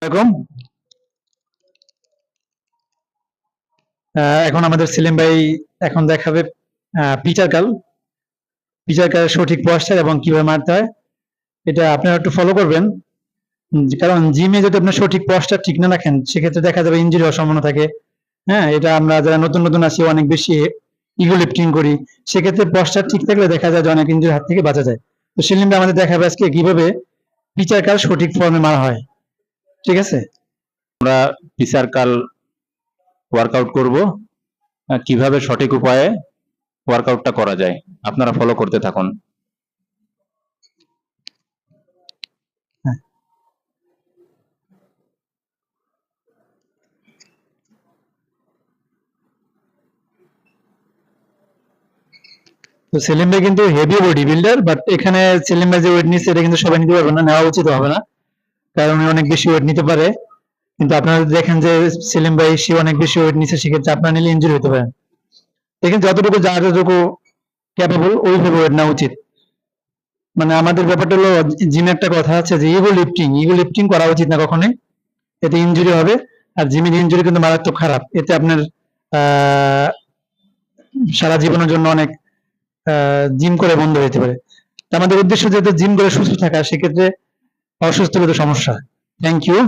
এরকম এখন আমাদের সেলিম ভাই এখন দেখাবে পিচার কার্ল সঠিক পশ্চার এবং কিভাবে মারতে হয়। এটা আপনারা একটু ফলো করবেন, কারণ জিমে যদি আপনার সঠিক পশ্চার ঠিক না রাখেন সেক্ষেত্রে দেখা যাবে ইনজুরি হওয়ার সম্ভাবনা থাকে। হ্যাঁ, এটা আমরা যারা নতুন নতুন আছি অনেক বেশি ইগো লিফটিং করি, সেক্ষেত্রে পশ্চার ঠিক থাকলে দেখা যায় যে অনেক ইনজুরি হাত থেকে বাঁচা যায়। তো সেলিম ভাই আমাদের দেখাবে আজকে কিভাবে পিচার কার্ল সঠিক ফর্মে মারা হয়। ঠিক আছে, আমরা পিচার কার্ল ওয়ার্কআউট করব, কিভাবে সঠিক উপায়ে ওয়ার্কআউটটা করা যায় আপনারা ফলো করতে থাকুন। তো সেলিম ভাই কিন্তু হেভি বডি বিল্ডার, বাট এখানে সেলিম ভাই যে ওয়েট নিচ্ছে এটা কিন্তু সবাই নিতে পারবে না, নেওয়া উচিত হবে না, কারণ উনি অনেক বেশি ওয়েট নিতে পারে। কিন্তু আপনারা যদি দেখেন যে সেলিম ভাই সে অনেক বেশি ওয়েট নিচ্ছে, সেক্ষেত্রে আপনারা নিলে ইনজুরি হতে পারে। দেখেন যতটুকু যতটুকু ক্যাপেবল ওইভাবে ওয়েট নেওয়া উচিত। মানে আমাদের ব্যাপারটা হলো, জিমে একটা কথা আছে যে ইগো লিফটিং করা উচিত না কখনোই, এতে ইনজুরি হবে। আর জিমের ইনজুরি কিন্তু মারাত্মক খারাপ, এতে আপনার সারা জীবনের জন্য অনেক জিম করে বন্ধ হতে পারে। আমাদের উদ্দেশ্য যেহেতু জিম করে সুস্থ থাকা, সেক্ষেত্রে অসুস্থ হলে তো সমস্যা। Thank you.